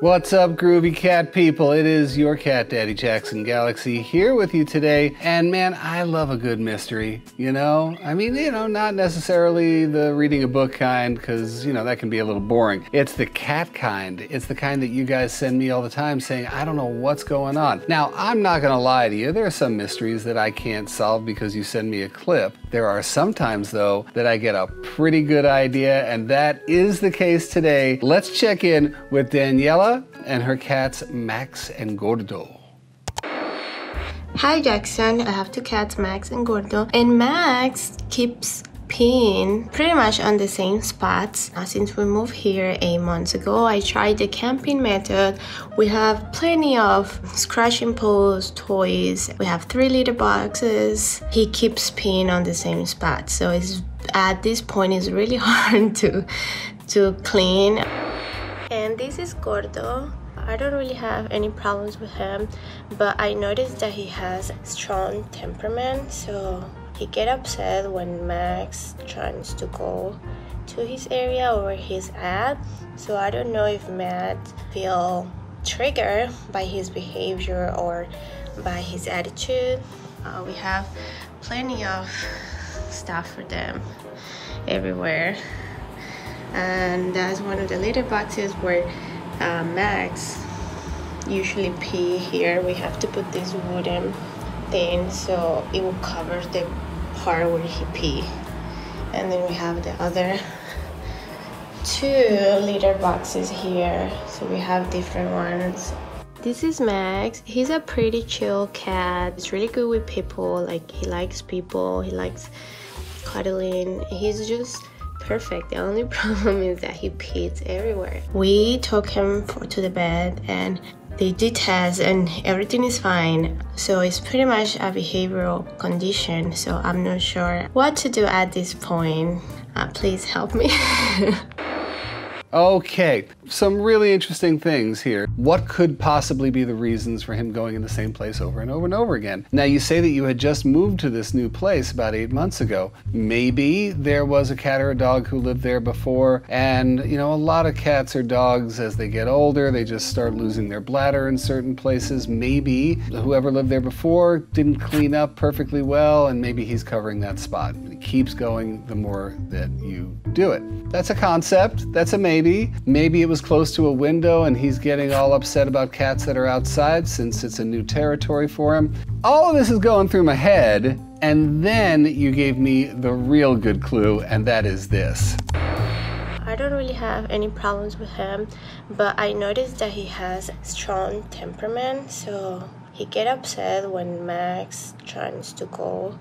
What's up, groovy cat people? It is your cat daddy, Jackson Galaxy, here with you today. And man, I love a good mystery, you know? I mean, not necessarily the reading a book kind, because, that can be a little boring. It's the cat kind. It's the kind that you guys send me all the time saying, I don't know what's going on. Now, I'm not gonna lie to you. There are some mysteries that I can't solve because you send me a clip. There are some times, though, that I get a pretty good idea, and that is the case today. Let's check in with Daniela and her cats Max and Gordo. Hi Jackson, I have two cats, Max and Gordo, and Max keeps peeing pretty much on the same spots. Since we moved here 8 months ago, I tried the camping method. We have plenty of scratch and post toys. We have 3 litter boxes. He keeps peeing on the same spot, so at this point it's really hard to clean. And this is Gordo. I don't really have any problems with him, but I noticed that he has strong temperament, so he gets upset when Max tries to go to his area or where he's at. So I don't know if Max feels triggered by his behavior or by his attitude. We have plenty of stuff for them everywhere. And that's one of the litter boxes where Max usually pee. Here we have to put this wooden thing so it will cover the part where he pee. And then we have the other 2 litter boxes here, so we have different ones. This is Max. He's a pretty chill cat. He's really good with people. Like, he likes people, he likes cuddling. He's just perfect. The only problem is that he pees everywhere. We took him to the bed and they did tests and everything is fine. So it's pretty much a behavioral condition. So I'm not sure what to do at this point. Please help me. Okay, some really interesting things here. What could possibly be the reasons for him going in the same place over and over and over again? Now, you say that you had just moved to this new place about 8 months ago. Maybe there was a cat or a dog who lived there before, and a lot of cats or dogs, as they get older, they just start losing their bladder in certain places. Maybe whoever lived there before didn't clean up perfectly well, and maybe he's covering that spot. It keeps going the more that you do it. That's a concept. That's a maybe. Maybe it was close to a window and he's getting all upset about cats that are outside since it's a new territory for him. All of this is going through my head, and then you gave me the real good clue, and that is this. I don't really have any problems with him, but I noticed that he has strong temperament, so he gets upset when Max tries to go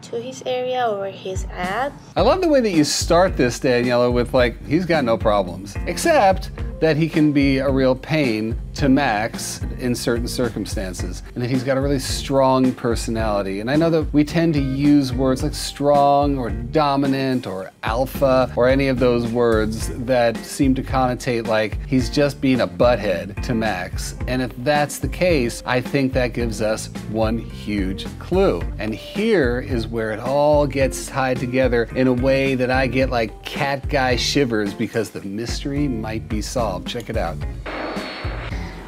to his area or where he's at. I love the way that you start this, Daniela, with he's got no problems, except that he can be a real pain to Max in certain circumstances, and that he's got a really strong personality. And I know that we tend to use words like strong or dominant or alpha or any of those words that seem to connotate like he's just being a butthead to Max. And if that's the case, I think that gives us one huge clue. And here is where it all gets tied together in a way that I get like cat guy shivers because the mystery might be solved. Check it out.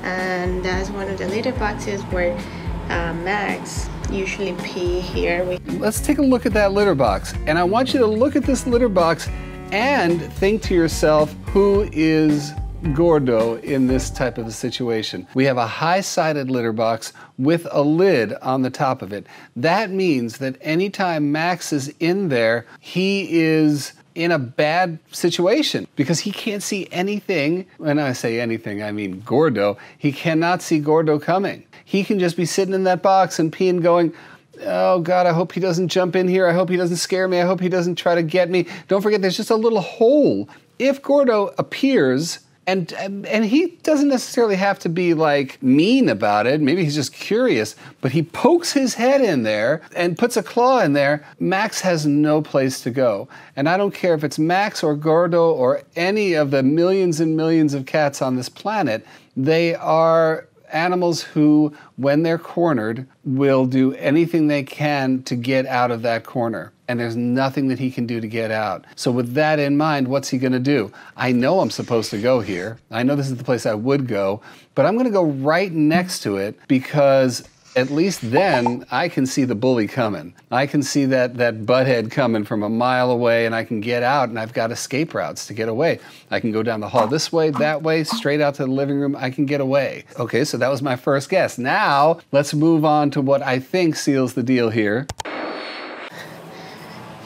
And that's one of the litter boxes where Max usually pee here. Let's take a look at that litter box. And I want you to look at this litter box and think to yourself, who is Gordo in this type of a situation? We have a high-sided litter box with a lid on the top of it. That means that anytime Max is in there, he is in a bad situation because he can't see anything. When I say anything, I mean Gordo. He cannot see Gordo coming. He can just be sitting in that box and peeing going, oh God, I hope he doesn't jump in here. I hope he doesn't scare me. I hope he doesn't try to get me. Don't forget, there's just a little hole. If Gordo appears, and he doesn't necessarily have to be like mean about it. Maybe he's just curious, but he pokes his head in there and puts a claw in there. Max has no place to go. And I don't care if it's Max or Gordo or any of the millions and millions of cats on this planet. They are animals who, when they're cornered, will do anything they can to get out of that corner. and there's nothing that he can do to get out. So with that in mind, what's he gonna do? I know I'm supposed to go here. I know this is the place I would go, but I'm gonna go right next to it because at least then I can see the bully coming. I can see that butthead coming from a mile away, and I can get out, and I've got escape routes to get away. I can go down the hall this way, that way, straight out to the living room. I can get away. Okay, so that was my first guess. Now, let's move on to what I think seals the deal here.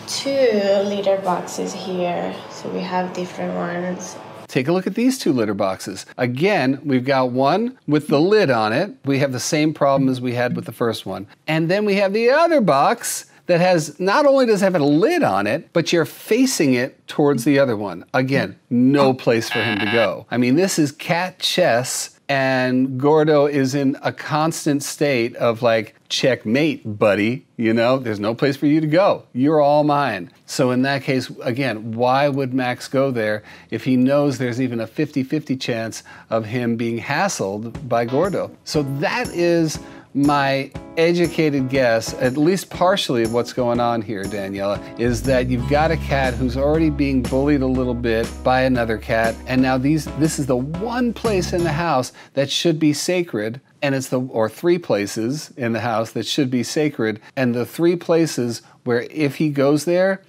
2 litter boxes here, so we have different ones. Take a look at these 2 litter boxes. Again, we've got one with the lid on it. We have the same problem as we had with the first one. And then we have the other box that has, not only does it have a lid on it, but you're facing it towards the other one. Again, no place for him to go. I mean, this is cat chess, and Gordo is in a constant state of like, checkmate, buddy. You know, there's no place for you to go. You're all mine. So in that case, again, why would Max go there if he knows there's even a 50-50 chance of him being hassled by Gordo? So that is my educated guess, at least partially of what's going on here, Daniela, is that you've got a cat who's already being bullied a little bit by another cat, and now this is the one place in the house that should be sacred, and or 3 places in the house that should be sacred, and the 3 places where if he goes there,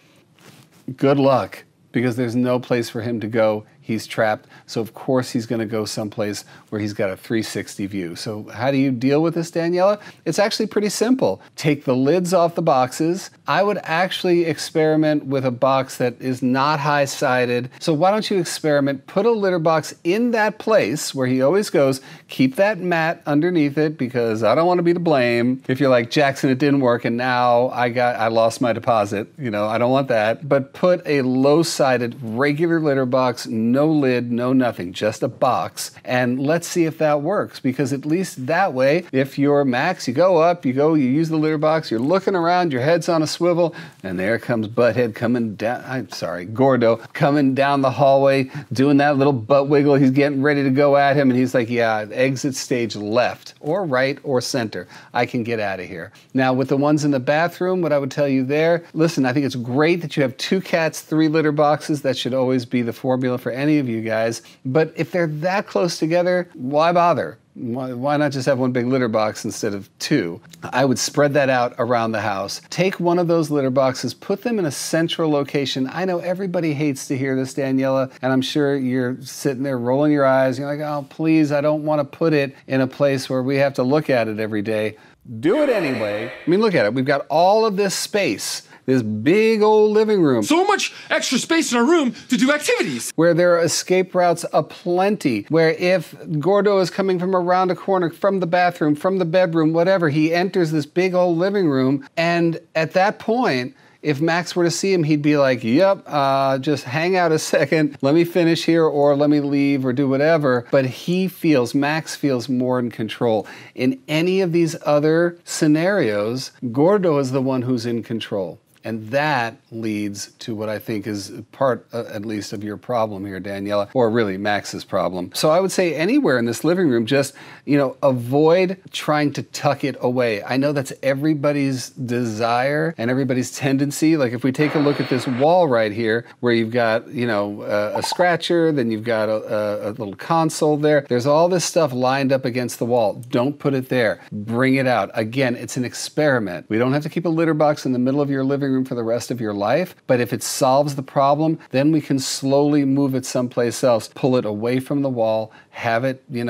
good luck, because there's no place for him to go. He's trapped. So of course he's going to go someplace where he's got a 360 view. So how do you deal with this, Daniela? It's actually pretty simple. Take the lids off the boxes. I would actually experiment with a box that is not high-sided. So why don't you experiment? Put a litter box in that place where he always goes. Keep that mat underneath it, because I don't want to be to blame if you're like, Jackson, it didn't work and now I lost my deposit. You know, I don't want that. But put a low-sided regular litter box, no lid, no nothing, just a box, and let's see if that works, because at least that way, if you're Max, you go up, you use the litter box, you're looking around, your head's on a swivel, and there comes Butthead coming down, Gordo, coming down the hallway, doing that little butt wiggle. He's getting ready to go at him, and he's like, yeah, exit stage left, or right, or center. I can get out of here. Now, with the ones in the bathroom, what I would tell you there, listen, I think it's great that you have 2 cats, 3 litter boxes. That should always be the formula for any of you guys. But if they're that close together, why bother? Why not just have one big litter box instead of 2? I would spread that out around the house. Take one of those litter boxes, put them in a central location. I know everybody hates to hear this, Daniela, and I'm sure you're sitting there rolling your eyes. You're like, oh, please, I don't want to put it in a place where we have to look at it every day. Do it anyway. I mean, look at it. We've got all of this space. This big old living room. So much extra space in our room to do activities. Where there are escape routes aplenty. Where if Gordo is coming from around a corner, from the bathroom, from the bedroom, whatever, he enters this big old living room. And at that point, if Max were to see him, he'd be like, yep, just hang out a second. Let me finish here, or let me leave, or do whatever. But Max feels more in control. In any of these other scenarios, Gordo is the one who's in control. And that leads to what I think is part, at least, of your problem here, Daniela, or really Max's problem. So I would say anywhere in this living room, just, avoid trying to tuck it away. I know that's everybody's desire and everybody's tendency. Like if we take a look at this wall right here, where you've got, a scratcher, then you've got a little console there. There's all this stuff lined up against the wall. Don't put it there. Bring it out. Again, it's an experiment. We don't have to keep a litter box in the middle of your living room for the rest of your life, but if it solves the problem, then we can slowly move it someplace else, pull it away from the wall, have it, in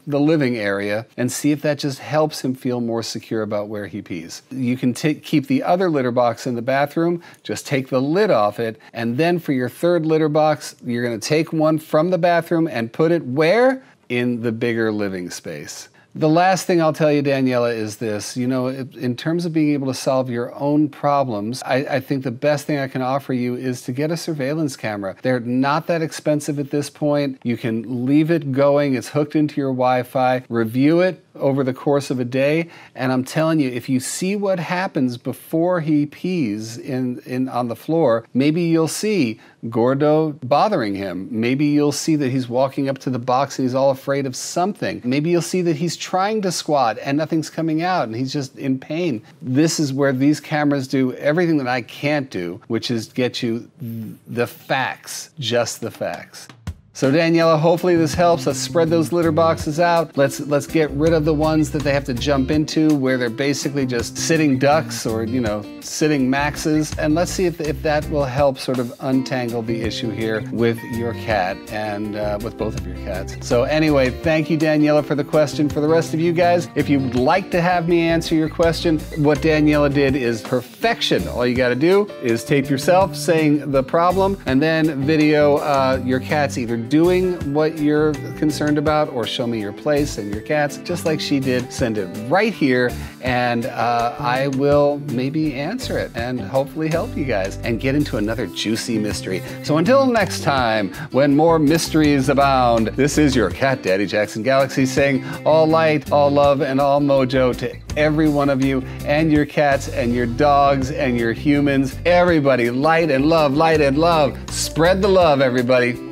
the living area, and see if that just helps him feel more secure about where he pees. You can keep the other litter box in the bathroom, just take the lid off it, and then for your 3rd litter box, you're going to take one from the bathroom and put it where? In the bigger living space. The last thing I'll tell you, Daniela, is this. In terms of being able to solve your own problems, I think the best thing I can offer you is to get a surveillance camera. They're not that expensive at this point. You can leave it going. It's hooked into your Wi-Fi. Review it over the course of a day. And I'm telling you, if you see what happens before he pees on the floor, maybe you'll see Gordo bothering him. Maybe you'll see that he's walking up to the box and he's all afraid of something. Maybe you'll see that he's trying to squat and nothing's coming out and he's just in pain. This is where these cameras do everything that I can't do, which is get you the facts, just the facts. So Daniela, hopefully this helps. Let's spread those litter boxes out. Let's get rid of the ones that they have to jump into where they're basically just sitting ducks or, you know, sitting maxes. And let's see if that will help sort of untangle the issue here with your cat and with both of your cats. So anyway, thank you, Daniela, for the question. For the rest of you guys, if you'd like to have me answer your question, what Daniela did is perfection. All you got to do is tape yourself saying the problem and then video your cats either doing what you're concerned about or show me your place and your cats, just like she did. Send it right here and I will maybe answer it and hopefully help you guys and get into another juicy mystery. So until next time, when more mysteries abound, this is your cat daddy, Jackson Galaxy, saying all light, all love, and all mojo to every one of you and your cats and your dogs and your humans. Everybody, light and love, light and love. Spread the love, everybody.